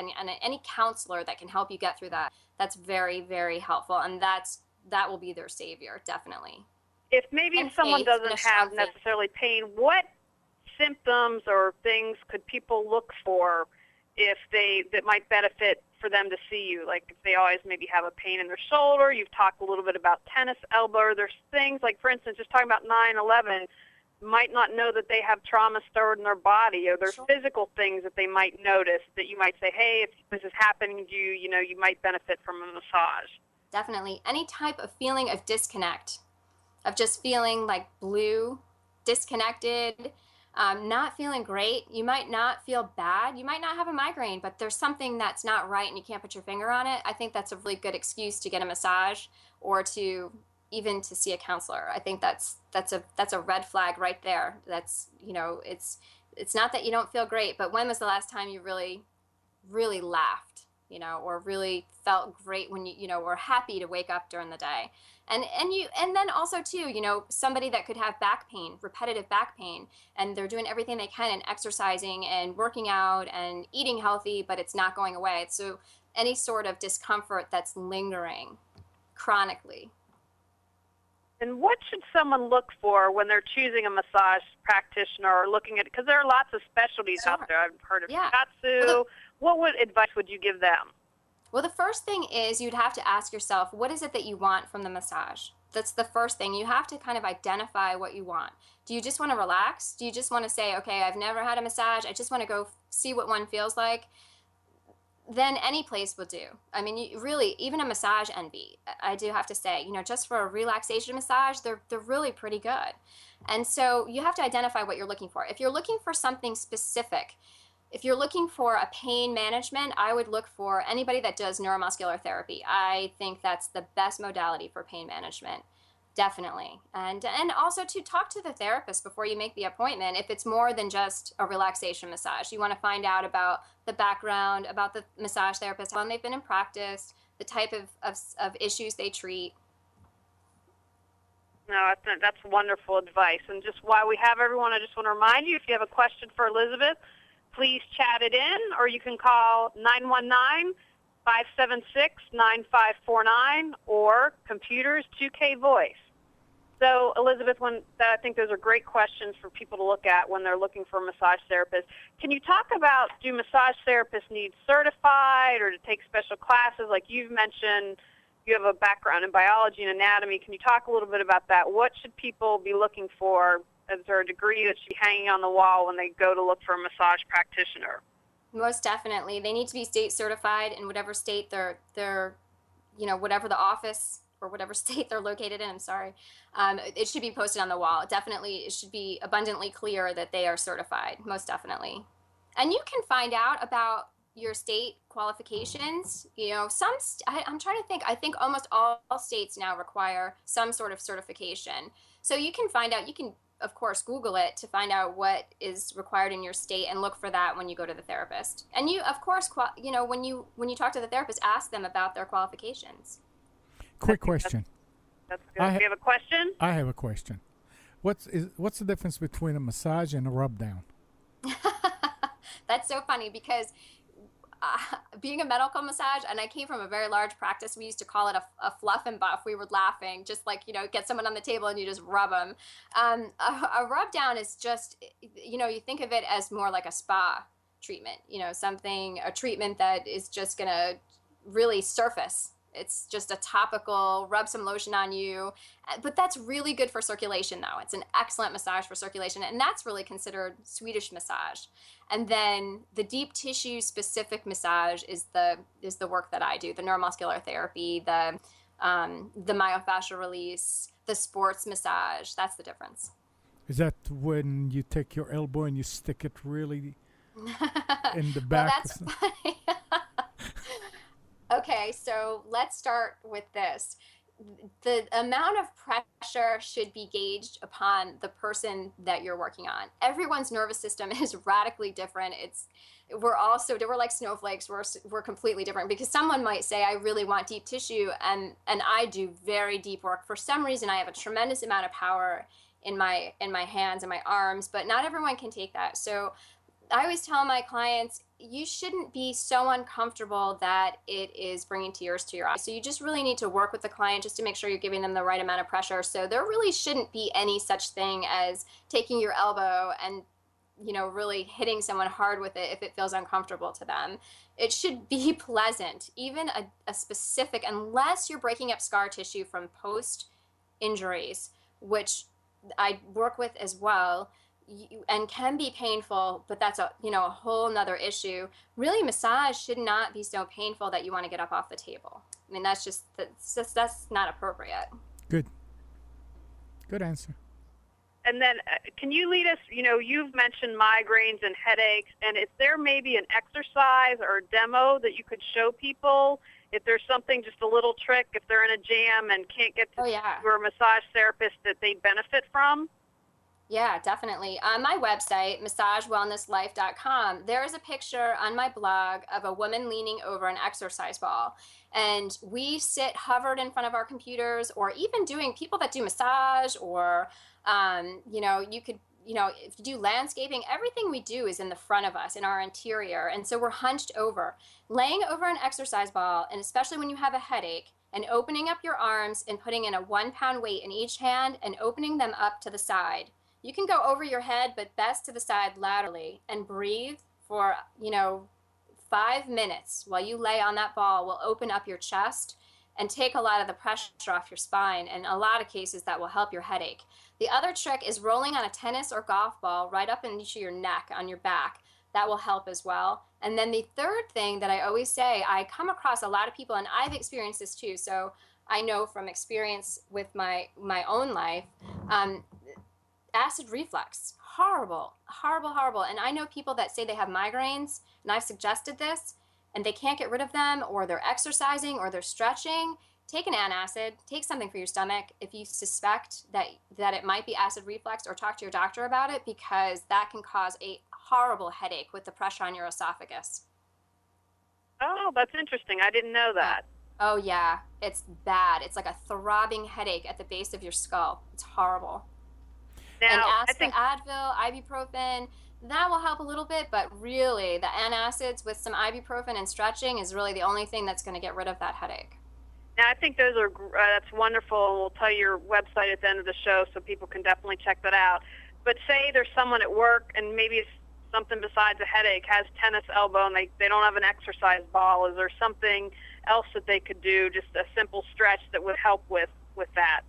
any counselor that can help you get through that, that's very, very helpful. And that will be their savior, definitely. If someone doesn't have necessarily pain, what symptoms or things could people look for that might benefit for them to see you? Like if they always maybe have a pain in their shoulder. You've talked a little bit about tennis elbow. There's things like, for instance, just talking about 9/11, might not know that they have trauma stored in their body, or there's physical things that they might notice that you might say, hey, if this is happening to you, you might benefit from a massage. Definitely. Any type of feeling of disconnect, of just feeling like blue, disconnected, not feeling great. You might not feel bad. You might not have a migraine, but there's something that's not right and you can't put your finger on it. I think that's a really good excuse to get a massage, or to even to see a counselor. I think that's a red flag right there. That's, it's not that you don't feel great, but when was the last time you really, really laughed, or really felt great when you were happy to wake up during the day? And then also too, somebody that could have back pain, repetitive back pain, and they're doing everything they can and exercising and working out and eating healthy, but it's not going away. So any sort of discomfort that's lingering chronically. And what should someone look for when they're choosing a massage practitioner, or looking at it? Because there are lots of specialties out there. I've heard of shiatsu. What advice would you give them? Well, the first thing is you'd have to ask yourself, what is it that you want from the massage? That's the first thing. You have to kind of identify what you want. Do you just want to relax? Do you just want to say, okay, I've never had a massage, I just want to go see what one feels like? Then any place will do. I mean, you really, even a massage envy, I do have to say, just for a relaxation massage, they're really pretty good. And so you have to identify what you're looking for. If you're looking for something specific, if you're looking for a pain management, I would look for anybody that does neuromuscular therapy. I think that's the best modality for pain management. Definitely. And also to talk to the therapist before you make the appointment. If it's more than just a relaxation massage, you want to find out about the background, about the massage therapist, how long they've been in practice, the type of issues they treat. No, that's wonderful advice. And just while we have everyone, I just want to remind you, if you have a question for Elizabeth, please chat it in, or you can call 919-576-9549 or computers 2K Voice. So, Elizabeth, I think those are great questions for people to look at when they're looking for a massage therapist. Can you talk about, do massage therapists need certified or to take special classes? Like you've mentioned, you have a background in biology and anatomy. Can you talk a little bit about that? What should people be looking for? Is there a degree that should be hanging on the wall when they go to look for a massage practitioner? Most definitely. They need to be state certified in whatever state they're whatever the office or whatever state they're located in. I'm sorry. It should be posted on the wall. Definitely, it should be abundantly clear that they are certified. Most definitely. And you can find out about your state qualifications. I'm trying to think. I think almost all states now require some sort of certification. So you can find out. You can, of course, Google it to find out what is required in your state and look for that when you go to the therapist. And you, of course, when you talk to the therapist, ask them about their qualifications. Quick question. That's good. Do you have a question? I have a question. What's the difference between a massage and a rub down? That's so funny because being a medical massage, and I came from a very large practice, we used to call it a fluff and buff. We were laughing, just like, get someone on the table and you just rub them. A rub down is just, you think of it as more like a spa treatment, a treatment that is just going to really surface. It's just a topical, rub some lotion on you. But that's really good for circulation, though. It's an excellent massage for circulation, and that's really considered Swedish massage. And then the deep tissue specific massage is the work that I do, the neuromuscular therapy, the myofascial release, the sports massage. That's the difference. Is that when you take your elbow and you stick it really in the back? Well, that's funny. Okay, so let's start with this. The amount of pressure should be gauged upon the person that you're working on. Everyone's nervous system is radically different. We're like snowflakes. We're completely different, because someone might say, I really want deep tissue, and I do very deep work. For some reason, I have a tremendous amount of power in my hands and my arms, but not everyone can take that. So I always tell my clients, you shouldn't be so uncomfortable that it is bringing tears to your eyes. So you just really need to work with the client just to make sure you're giving them the right amount of pressure. So there really shouldn't be any such thing as taking your elbow and, really hitting someone hard with it if it feels uncomfortable to them. It should be pleasant, even a specific, unless you're breaking up scar tissue from post injuries, which I work with as well. And can be painful, but that's a whole nother issue. Really, massage should not be so painful that you want to get up off the table. I mean, that's not appropriate. Good answer. And then can you lead us, you've mentioned migraines and headaches, and is there maybe an exercise or a demo that you could show people if there's something, just a little trick, if they're in a jam and can't get to a massage therapist that they benefit from? Yeah, definitely. On my website, massagewellnesslife.com, there is a picture on my blog of a woman leaning over an exercise ball. And we sit hovered in front of our computers, or even doing people that do massage, or, you could, if you do landscaping, everything we do is in the front of us, in our interior. And so we're hunched over, laying over an exercise ball, and especially when you have a headache, and opening up your arms and putting in a 1-pound weight in each hand and opening them up to the side. You can go over your head, but best to the side laterally, and breathe for, 5 minutes while you lay on that ball will open up your chest and take a lot of the pressure off your spine. And in a lot of cases, that will help your headache. The other trick is rolling on a tennis or golf ball right up into your neck on your back. That will help as well. And then the third thing that I always say, I come across a lot of people, and I've experienced this too, so I know from experience with my own life, acid reflux, horrible, horrible, horrible. And I know people that say they have migraines, and I've suggested this, and they can't get rid of them, or they're exercising, or they're stretching. Take an antacid, take something for your stomach if you suspect that it might be acid reflux, or talk to your doctor about it, because that can cause a horrible headache with the pressure on your esophagus. Oh, that's interesting. I didn't know that. Oh, yeah. It's bad. It's like a throbbing headache at the base of your skull. It's horrible. Now, and I think Advil, ibuprofen, that will help a little bit, but really the antacids with some ibuprofen and stretching is really the only thing that's going to get rid of that headache. Now, I think those are that's wonderful. We'll tell you your website at the end of the show so people can definitely check that out. But say there's someone at work and maybe it's something besides a headache, has tennis elbow, and they don't have an exercise ball. Is there something else that they could do, just a simple stretch that would help with that?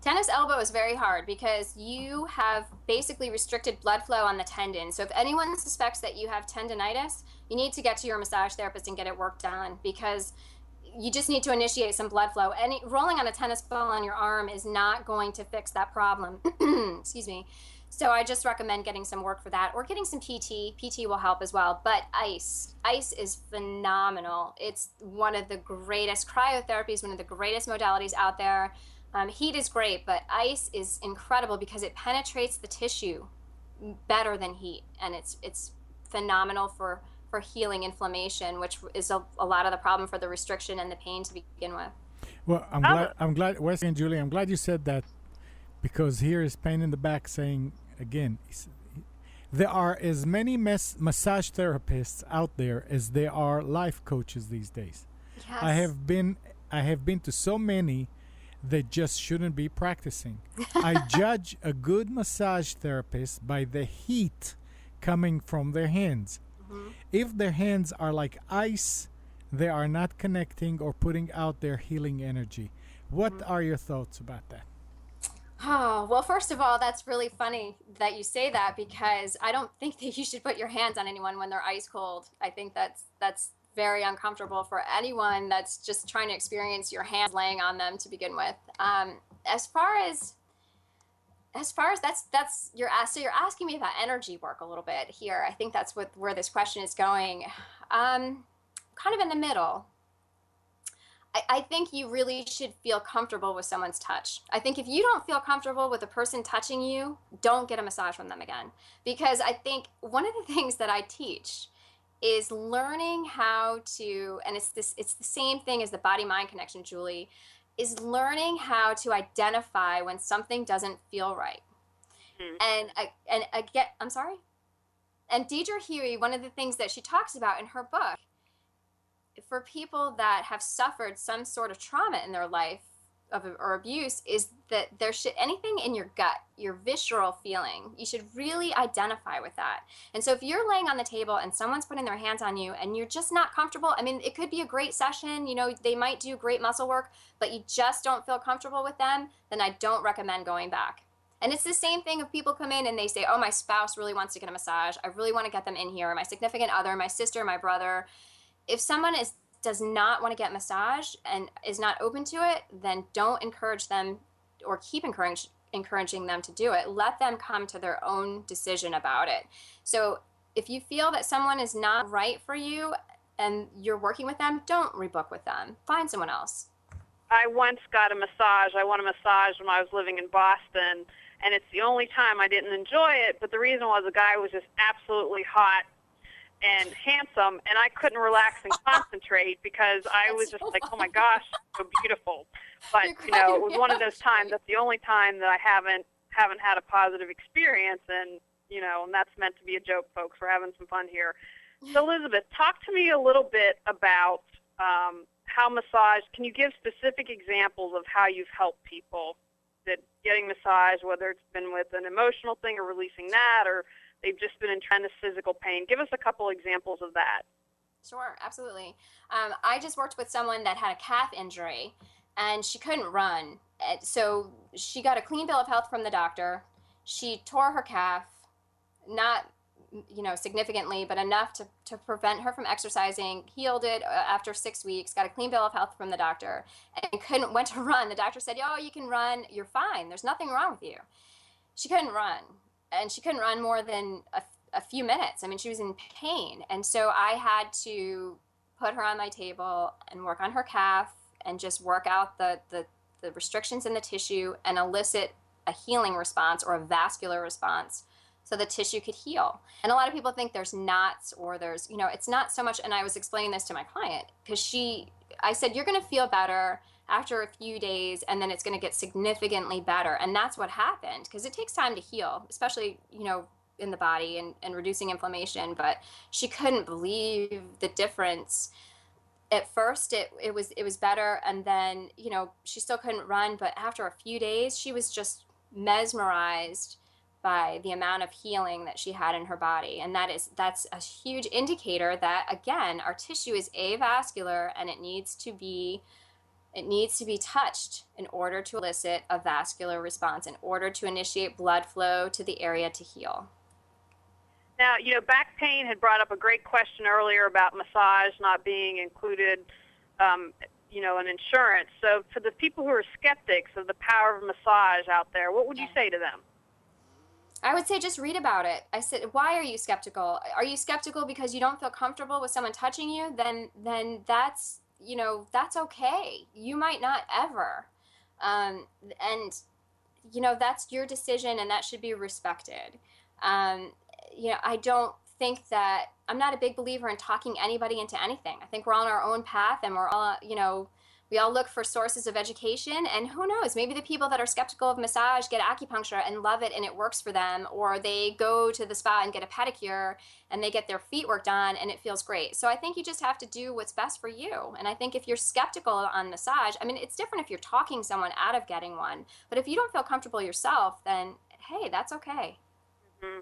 Tennis elbow is very hard because you have basically restricted blood flow on the tendon. So if anyone suspects that you have tendonitis, you need to get to your massage therapist and get it worked on, because you just need to initiate some blood flow. Rolling on a tennis ball on your arm is not going to fix that problem. Excuse me. So I just recommend getting some work for that, or getting some PT. PT will help as well. But ice is phenomenal. It's one of the greatest. Cryotherapy is one of the greatest modalities out there. Heat is great, but ice is incredible because it penetrates the tissue better than heat, and it's phenomenal for healing inflammation, which is a lot of the problem for the restriction and the pain to begin with. Well, I'm glad, Wesley and Julie, I'm glad you said that, because here is Pain in the Back saying, again, there are as many massage therapists out there as there are life coaches these days. Yes. I have been to so many that just shouldn't be practicing. I judge a good massage therapist by the heat coming from their hands. Mm-hmm. If their hands are like ice, they are not connecting or putting out their healing energy. What are your thoughts about that? Oh, well, first of all, that's really funny that you say that, because I don't think that you should put your hands on anyone when they're ice cold. I think that's very uncomfortable for anyone that's just trying to experience your hands laying on them to begin with. As far as that's you're asking me about energy work a little bit here. I think that's where this question is going. Kind of in the middle. I think you really should feel comfortable with someone's touch. I think if you don't feel comfortable with a person touching you, don't get a massage from them again. Because I think one of the things that I teach is learning how to, and it's the same thing as the body-mind connection, Julie, is learning how to identify when something doesn't feel right. Mm-hmm. And again, I'm sorry? And Deidre Huey, one of the things that she talks about in her book, for people that have suffered some sort of trauma in their life or abuse, is that there should, anything in your gut, your visceral feeling, you should really identify with that. And so if you're laying on the table and someone's putting their hands on you and you're just not comfortable, I mean, it could be a great session, they might do great muscle work, but you just don't feel comfortable with them, then I don't recommend going back. And it's the same thing if people come in and they say, oh, my spouse really wants to get a massage. I really want to get them in here. My significant other, my sister, my brother. If someone does not want to get massage and is not open to it, then don't encourage them or keep encouraging them to do it. Let them come to their own decision about it. So if you feel that someone is not right for you and you're working with them, don't rebook with them. Find someone else. I once got a massage. I won a massage when I was living in Boston, and it's the only time I didn't enjoy it, but the reason was the guy was just absolutely hot and handsome, and I couldn't relax and concentrate because I was just like, oh my gosh, so beautiful. But it was one of those times. That's the only time that I haven't had a positive experience, and and that's meant to be a joke, folks. We're having some fun here. So Elizabeth, talk to me a little bit about how massage. Can you give specific examples of how you've helped people that getting massage, whether it's been with an emotional thing or releasing that, or they've just been in tremendous physical pain? Give us a couple examples of that. Sure, absolutely. I just worked with someone that had a calf injury and she couldn't run. So she got a clean bill of health from the doctor. She tore her calf, not significantly, but enough to prevent her from exercising. Healed it after 6 weeks, got a clean bill of health from the doctor, and went to run. The doctor said, oh, you can run, you're fine, there's nothing wrong with you. She couldn't run, and she couldn't run more than a few minutes. I mean, she was in pain, and so I had to put her on my table and work on her calf and just work out the restrictions in the tissue and elicit a healing response or a vascular response so the tissue could heal. And a lot of people think there's knots or there's, it's not so much. And I was explaining this to my client because I said, you're going to feel better after a few days and then it's going to get significantly better. And that's what happened because it takes time to heal, especially, in the body and reducing inflammation. But she couldn't believe the difference. At first it was better, and then she still couldn't run, but after a few days she was just mesmerized by the amount of healing that she had in her body. And that's a huge indicator that, again, our tissue is avascular and it needs to be touched in order to elicit a vascular response, in order to initiate blood flow to the area to heal. Now, back pain had brought up a great question earlier about massage not being included, in insurance. So for the people who are skeptics of the power of massage out there, what would you say to them? I would say just read about it. I said, why are you skeptical? Are you skeptical because you don't feel comfortable with someone touching you? Then that's, that's okay. You might not ever. And, that's your decision and that should be respected. I don't think that, I'm not a big believer in talking anybody into anything. I think we're all on our own path and we're all, we all look for sources of education, and who knows, maybe the people that are skeptical of massage get acupuncture and love it and it works for them, or they go to the spa and get a pedicure and they get their feet worked on and it feels great. So I think you just have to do what's best for you. And I think if you're skeptical on massage, I mean, it's different if you're talking someone out of getting one, but if you don't feel comfortable yourself, then hey, that's okay. Mm-hmm.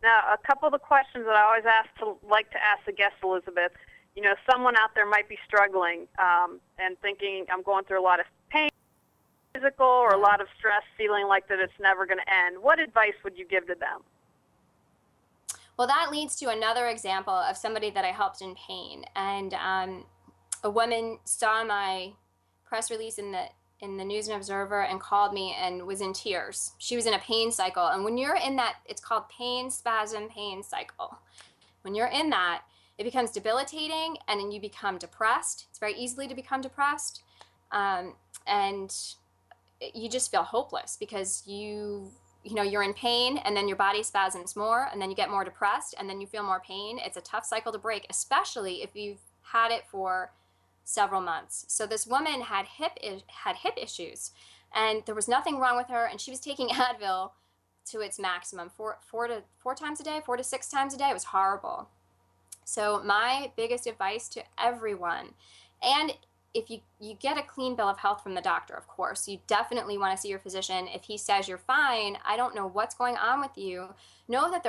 Now, a couple of the questions that I always like to ask the guest, Elizabeth, someone out there might be struggling and thinking, I'm going through a lot of pain, physical, or a lot of stress, feeling like that it's never going to end. What advice would you give to them? Well, that leads to another example of somebody that I helped in pain. And a woman saw my press release in the News and Observer and called me and was in tears. She was in a pain cycle. And when you're in that, it's called pain cycle. When you're in that, it becomes debilitating and then you become depressed. It's very easily to become depressed. And you just feel hopeless because you're in pain and then your body spasms more and then you get more depressed and then you feel more pain. It's a tough cycle to break, especially if you've had it for several months. So this woman had hip issues and there was nothing wrong with her, and she was taking Advil to its maximum, four to 6 times a day. It was horrible. So my biggest advice to everyone, and if you get a clean bill of health from the doctor, of course, you definitely want to see your physician. If he says you're fine, I don't know what's going on with you, know that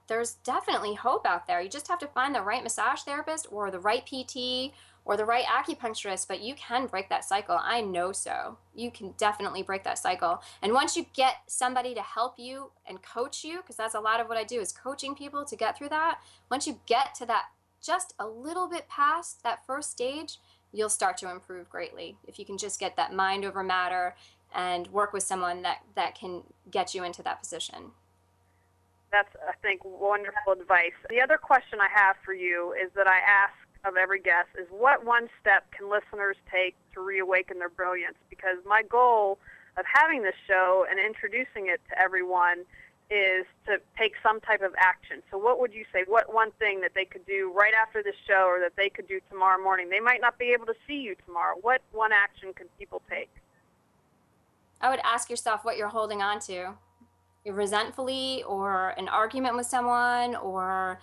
there's definitely hope out there. You just have to find the right massage therapist or the right PT or the right acupuncturist, but you can break that cycle. I know so. You can definitely break that cycle. And once you get somebody to help you and coach you, because that's a lot of what I do is coaching people to get through that, once you get to that just a little bit past that first stage, you'll start to improve greatly. If you can just get that mind over matter and work with someone that can get you into that position. That's, I think, wonderful advice. The other question I have for you is that I ask of every guest is, what one step can listeners take to reawaken their brilliance? Because my goal of having this show and introducing it to everyone is to take some type of action. So what would you say, what one thing that they could do right after this show or that they could do tomorrow morning? They might not be able to see you tomorrow. What one action can people take? I would ask yourself what you're holding on to. You're resentfully, or an argument with someone, or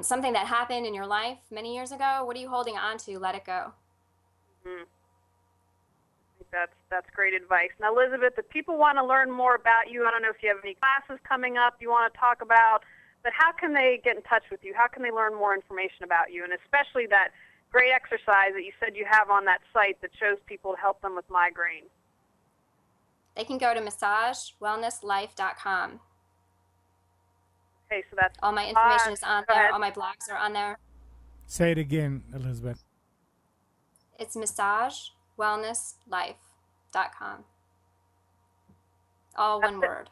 something that happened in your life many years ago. What are you holding on to? Let it go. Mm-hmm. That's great advice. Now, Elizabeth, if people want to learn more about you, I don't know if you have any classes coming up you want to talk about, But how can they get in touch with you? How can they learn more information about you? And especially that great exercise that you said you have on that site that shows people to help them with migraine. They can go to massagewellnesslife.com. Okay, so that's all my information is on there. All my blogs are on there. Say it again, Elizabeth. It's massagewellnesslife.com. All one word.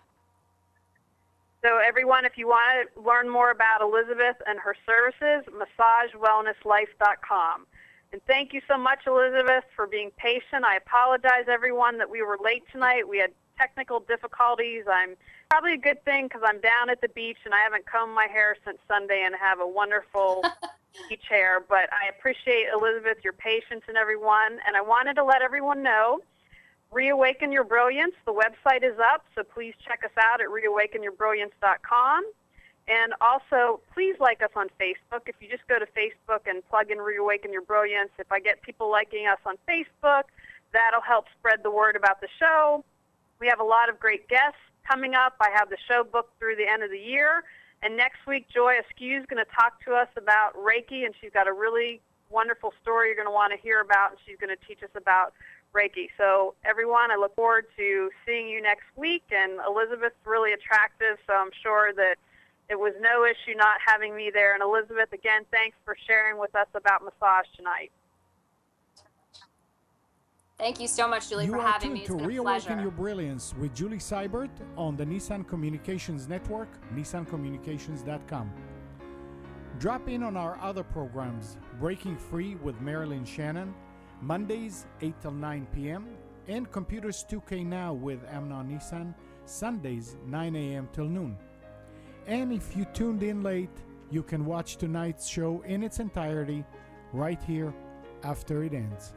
So everyone, if you want to learn more about Elizabeth and her services, massagewellnesslife.com. And thank you so much, Elizabeth, for being patient. I apologize, everyone, that we were late tonight. We had technical difficulties. I'm probably a good thing because I'm down at the beach and I haven't combed my hair since Sunday and have a wonderful beach hair. But I appreciate, Elizabeth, your patience and everyone. And I wanted to let everyone know, Reawaken Your Brilliance, the website is up, so please check us out at reawakenyourbrilliance.com. And also, please like us on Facebook. If you just go to Facebook and plug in Reawaken Your Brilliance, if I get people liking us on Facebook, that'll help spread the word about the show. We have a lot of great guests coming up. I have the show booked through the end of the year. And next week, Joy Askew is going to talk to us about Reiki, and she's got a really wonderful story you're going to want to hear about, and she's going to teach us about Reiki. So everyone, I look forward to seeing you next week. And Elizabeth's really attractive, so I'm sure that it was no issue not having me there. And Elizabeth, again, thanks for sharing with us about massage tonight. Thank you so much, Julie, for having me. It's been a pleasure. Reawaken Your Brilliance with Julie Seibert on the Nissan Communications Network, nissancommunications.com. Drop in on our other programs, Breaking Free with Marilyn Shannon, Mondays 8 till 9 p.m., and Computers 2K Now with Amnon Nissan, Sundays 9 a.m. till noon. And if you tuned in late, you can watch tonight's show in its entirety right here after it ends.